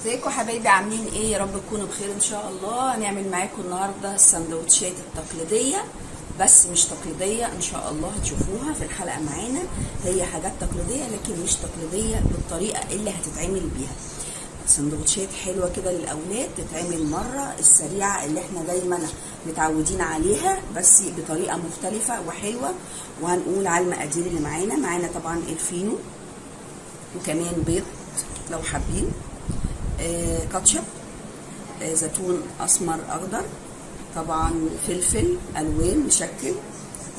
ازيكم حبايبي؟ عاملين ايه؟ يا رب تكونوا بخير ان شاء الله. هنعمل معاكم النهارده السندوتشات التقليديه، بس مش تقليديه ان شاء الله هتشوفوها في الحلقه معانا. هي حاجات تقليديه لكن مش تقليديه بالطريقه اللي هتتعمل بيها. سندوتشات حلوه كده للاولاد، تتعمل مره السريعه اللي احنا دايما متعودين عليها، بس بطريقه مختلفه وحلوه. وهنقول على المقادير اللي معانا طبعا الفينو، وكمان بيض لو حابين، كاتشب، زيتون اسمر اخضر، طبعا فلفل الوان مشكل،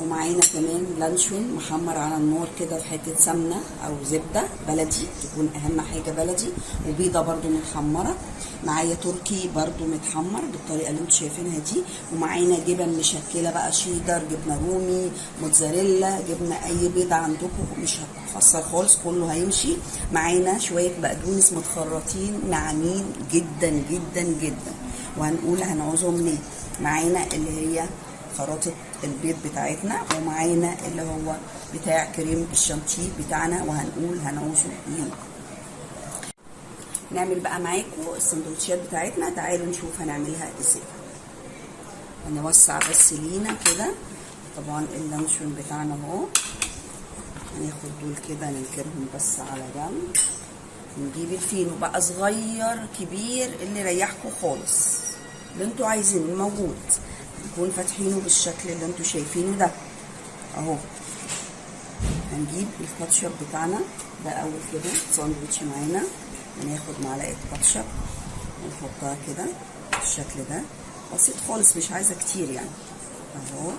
ومعانا كمان لانشون محمر على النار كده في حته سمنه او زبده بلدي، تكون اهم حاجه بلدي، وبيضه برده متحمره، معايا تركي برده متحمر بالطريقه اللي انتم شايفينها دي، ومعانا جبن مشكله بقى، شيدر، جبنه رومي، موتزاريلا، جبنه اي بيضه عندكم، مش هتخسر خالص، كله هيمشي. معانا شويه بقدونس متخرطين ناعمين جدا جدا جدا، وهنقول هنعوزهم ليه. معانا اللي هي خراطه البيض بتاعتنا، ومعانا اللي هو بتاع كريم الشانتيه بتاعنا، وهنقول هنعوزه ليه. نعمل بقى معاكم السندوتشات بتاعتنا، تعالوا نشوف هنعملها ازاي. هنوسع بس لينا كده طبعا اللانشون بتاعنا اهو، هناخد دول كده ننكرهم بس على جنب. نجيب الفينو بقى صغير كبير اللي يريحكم خالص، اللي انتوا عايزينه الموجود، نكون فاتحينه بالشكل اللي انتوا شايفينه ده اهو. هنجيب الكاتشب بتاعنا ده اول كده ساندوتش معانا، هناخد معلقه كاتشب ونحطها كده بالشكل ده، بسيط خالص مش عايزه كتير يعني اهو.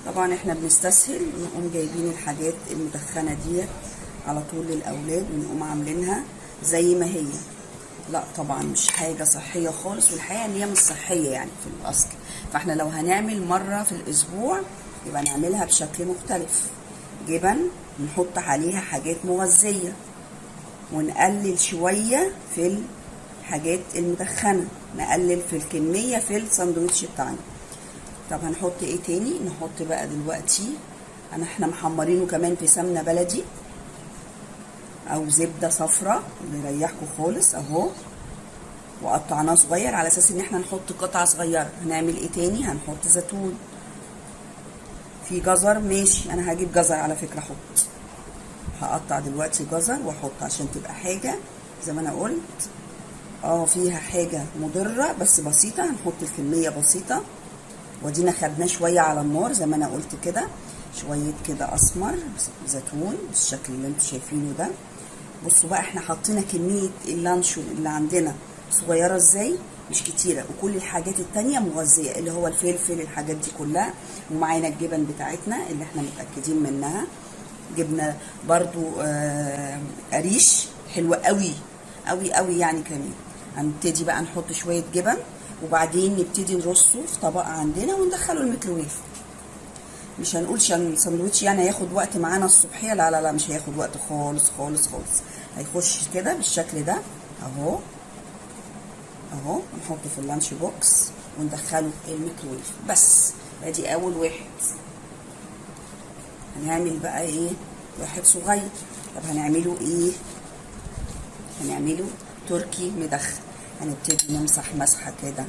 طبعا احنا بنستسهل نقوم جايبين الحاجات المدخنه ديت على طول للاولاد ونقوم عاملينها زي ما هي، لا طبعا مش حاجه صحيه خالص، والحقيقه ان هي مش صحيه يعني في الاصل. فاحنا لو هنعمل مره في الاسبوع يبقى نعملها بشكل مختلف، جبن نحط عليها حاجات مغذيه، ونقلل شويه في الحاجات المدخنه، نقلل في الكميه في الساندوتش بتاعنا. طب هنحط ايه تاني؟ نحط بقى دلوقتي احنا محمرينه كمان في سمنه بلدي او زبده صفراء اللي يريحكم خالص اهو، وقطعناه صغير على اساس ان احنا نحط قطعه صغيره. هنعمل ايه تاني؟ هنحط زيتون، في جزر ماشي، انا هجيب جزر على فكره احط، هقطع دلوقتي جزر واحط عشان تبقى حاجه زي ما انا قلت فيها حاجه مضره بس بسيطه، هنحط الكميه بسيطه. ودينا خدناه شويه على النار زي ما انا قلت كده، شويه كده اسمر زيتون بالشكل اللي انتوا شايفينه ده. بصوا بقى احنا حطينا كميه اللانشون اللي عندنا صغيره ازاي، مش كتيره، وكل الحاجات التانية مغذيه اللي هو الفلفل، الحاجات دي كلها. ومعانا الجبن بتاعتنا اللي احنا متاكدين منها، جبنه برضو قريش حلوه قوي قوي قوي يعني. كمان هنبتدي بقى نحط شويه جبن، وبعدين نبتدي نرصه في طبق عندنا وندخله الميكروويف. مش هنقول ساندوتش يعني هياخد وقت معانا الصبحيه، لا لا لا مش هياخد وقت خالص خالص خالص، هيخش كده بالشكل ده اهو اهو. نحطه في اللانش بوكس وندخله الميكروويف بس. ادي اول واحد. هنعمل بقى ايه؟ واحد صغير. طب هنعمله ايه؟ هنعمله تركي مدخن. هنبتدي نمسح مسحه كده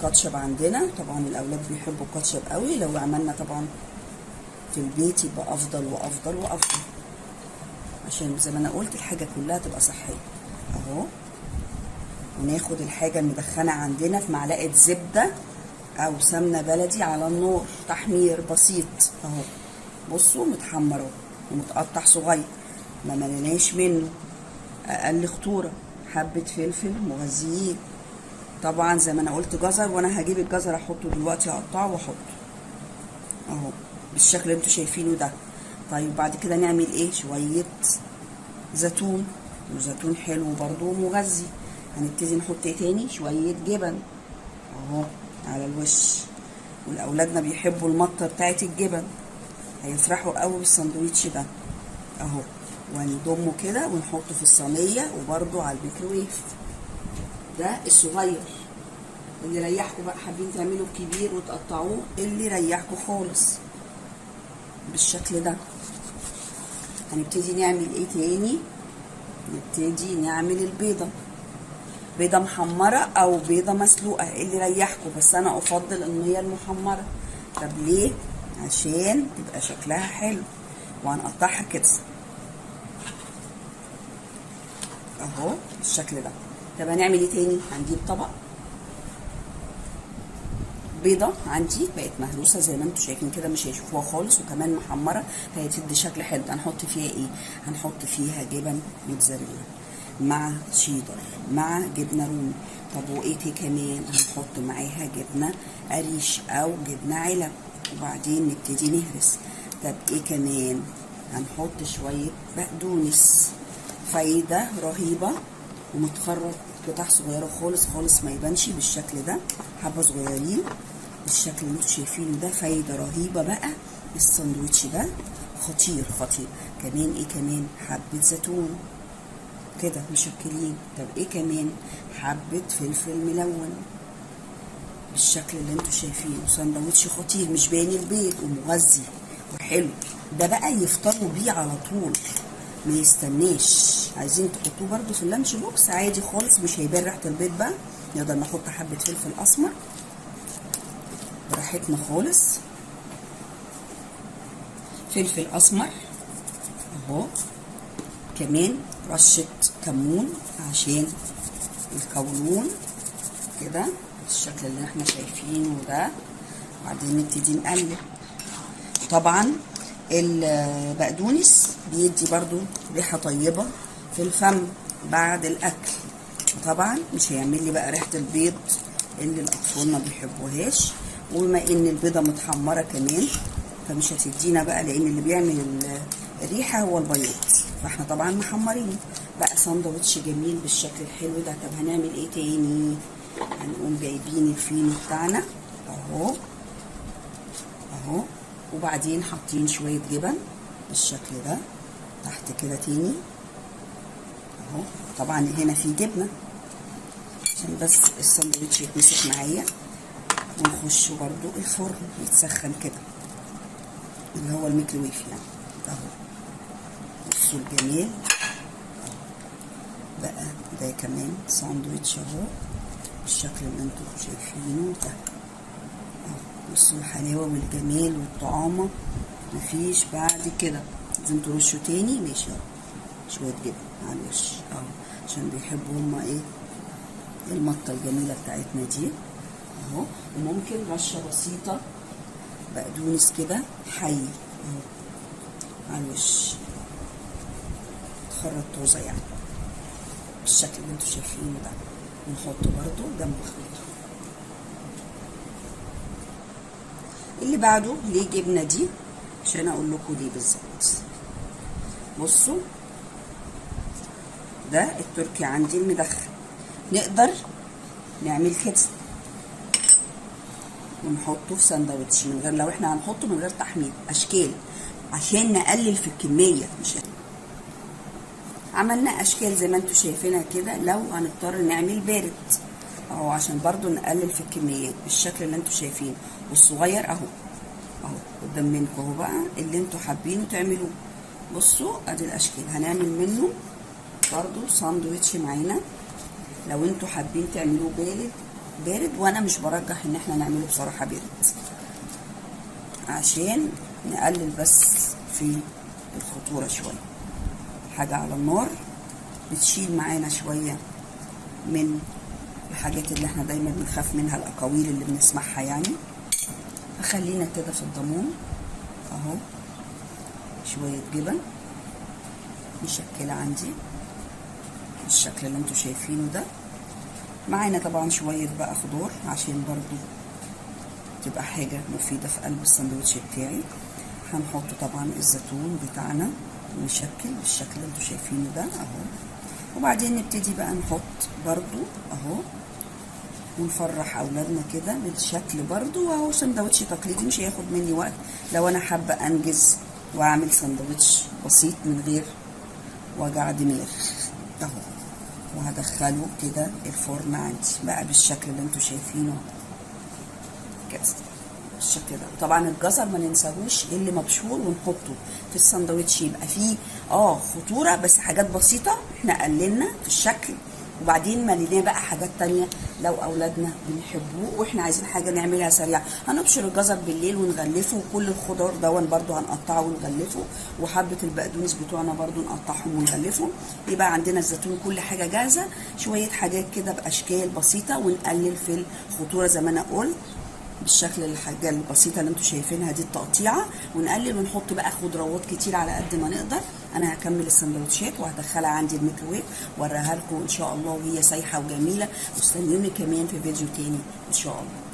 بالكاتشب عندنا، طبعا الاولاد بيحبوا الكاتشب قوي، لو عملنا طبعا في البيت يبقى افضل وافضل وافضل، عشان زي ما انا قلت الحاجه كلها تبقى صحيه اهو. وناخد الحاجه المدخنه عندنا في معلقه زبده او سمنه بلدي على النار، تحمير بسيط اهو. بصوا متحمر اهو ومتقطع صغير، ما ملناش منه، اقل خطوره، حبه فلفل مغذيين طبعا زي ما انا قلت جزر، وانا هجيب الجزر احطه دلوقتي، اقطعه واحطه اهو بالشكل اللي انتوا شايفينه ده. طيب بعد كده نعمل ايه؟ شويه زيتون، وزيتون حلو برضو مغذي. هنبتدي نحط ايه تاني؟ شويه جبن اهو على الوش، والاولادنا بيحبوا المطه بتاعت الجبن، هيفرحوا قوي بالساندوتش ده اهو. وهنضمه كده ونحطه في الصينيه وبرده على الميكروويف. ده الصغير اللي يريحكم بقى، حابين تعملوا الكبير وتقطعوه اللي يريحكم خالص بالشكل ده. هنبتدي نعمل ايه تاني؟ نبتدي نعمل البيضة. بيضة محمرة او بيضة مسلوقة اللي يريحكم، بس انا افضل ان هي المحمرة. طب ليه؟ عشان تبقى شكلها حلو. وهنقطعها كده اهو بالشكل ده. طب هنعمل ايه تاني؟ هنجيب طبق. بيضة عندي بقت مهروسة زي ما انتم شايفين كده، مش هيشوفوها خالص، وكمان محمرة هتدي شكل حلو. هنحط فيها ايه؟ هنحط فيها جبن موتزاريلا مع شيدر مع جبنة رومي. طب وايه كمان؟ هنحط معاها جبنة قريش او جبنة علب، وبعدين نبتدي نهرس. طب ايه كمان؟ هنحط شوية بقدونس، فايدة رهيبة، ومتخرط قطع صغيرة خالص خالص ما يبانش بالشكل ده، حبة صغيرين بالشكل اللي انتوا شايفينه ده. فايدة رهيبة بقى الساندوتش ده، خطير خطير. كمان ايه كمان؟ حبة زيتون كده مشكلين. طب ايه كمان؟ حبة فلفل ملون بالشكل اللي انتوا شايفينه. ساندوتش خطير مش باين البيض ومغذي وحلو. ده بقى يفطروا بيه على طول، ما يستناش. عايزين تحطوه برده في اللانش بوكس عادي خالص، مش هيبان ريحه البيض بقى. نقدر نحط حبه فلفل اسمر براحتنا خالص، فلفل اسمر اهو، كمان رشه كمون عشان القولون كده بالشكل اللي احنا شايفينه ده. وبعدين نبتدي نقلب. طبعا البقدونس بيدي برضو ريحه طيبه في الفم بعد الاكل، طبعا مش هيعمل لي بقى ريحه البيض اللي الاطفال ما بيحبوهاش. وبما ان البيضه متحمره كمان فمش هتدينا بقى، لان اللي بيعمل الريحه هو البياض، فاحنا طبعا محمرين بقى. ساندوتش جميل بالشكل الحلو ده. طب هنعمل ايه تاني؟ هنقوم جايبين الفينو بتاعنا اهو اهو، وبعدين حاطين شويه جبن بالشكل ده تحت كده تاني اهو. طبعا هنا في جبنه عشان بس الساندوتش يتمسك معايا. ونخش برضو الفرن يتسخن كده اللي هو الميكروويف يعني اهو. بصوا الجمال بقى ده كمان ساندوتش اهو بالشكل اللي انتوا شايفينه ده اهو. بصوا الحلاوه والجمال والطعامه، مفيش بعد كده. لازم ترشوا تاني ماشي اهو شويه جبن على الوش اهو، عشان بيحبوا هما ايه المطه الجميله بتاعتنا دي اهو. وممكن رشه بسيطه بقدونس كده حي اهو على الوش، تخرط طوزه يعني بالشكل اللي انتوا شايفينه ده. ونحطه برضو جنب خليطه. اللي بعده ليه جبنه دي عشان اقول لكم ليه بالظبط. بصوا ده التركي عندي المدخن، نقدر نعمل كده ونحطه في ساندوتش من غير، لو احنا هنحطه من غير تحمير اشكال عشان نقلل في الكميه. مش عملنا اشكال زي ما انتوا شايفينها كده، لو هنضطر نعمل بارد اهو عشان برضو نقلل في الكميات بالشكل اللي انتوا شايفينه. والصغير اهو اهو قدام منكم اهو بقى اللي انتوا حابينه تعملوه. بصوا ادي الاشكال. هنعمل منه برضو ساندوتش معانا لو انتوا حابين تعملوه بارد، وانا مش برجح ان احنا نعمله بصراحه بارد عشان نقلل بس في الخطوره شويه. حاجه على النار بتشيل معانا شويه من الحاجات اللي احنا دايما بنخاف منها، الاقاويل اللي بنسمعها يعني. فخلينا كده في الضمان اهو شويه جبن مشكله عندي بالشكل اللي انتوا شايفينه ده. معانا طبعا شويه بقى خضار عشان برضو تبقى حاجه مفيده في قلب الساندوتش بتاعي. هنحط طبعا الزيتون بتاعنا مشكل بالشكل اللي انتوا شايفينه ده اهو. وبعدين نبتدي بقى نحط برضو اهو ونفرح اولادنا كده بالشكل برضو اهو. ساندوتش تقليدي مش هياخد مني وقت لو انا حابه انجز واعمل ساندوتش بسيط من غير وجع دماغ اهو. وهدخله كده الفرن عندي بقى بالشكل اللي انتوا شايفينه كده بالشكل ده. وطبعا الجزر ما ننساهوش اللي مبشور ونحطه في الساندوتش، يبقى فيه خطوره بس حاجات بسيطه احنا قللنا في الشكل، وبعدين مليناه بقى حاجات تانية لو اولادنا بنحبوه واحنا عايزين حاجه نعملها سريعه. هنبشر الجزر بالليل ونغلفه، وكل الخضار دون برضو هنقطعه ونغلفه، وحبه البقدونس بتوعنا برضو نقطعهم ونغلفهم. يبقى عندنا الزيتون كل حاجه جاهزه، شويه حاجات كده باشكال بسيطه، ونقلل في الخطوره زي ما انا قلت بالشكل الحاجه البسيطه اللي انتم شايفينها دي التقطيعه، ونقلل ونحط بقى خضروات كتير على قد ما نقدر. انا هكمل السندوتشات وهدخلها عندي الميكروويف واوريها لكم ان شاء الله وهي سايحه وجميله، واستنوني كمان في فيديو تاني ان شاء الله.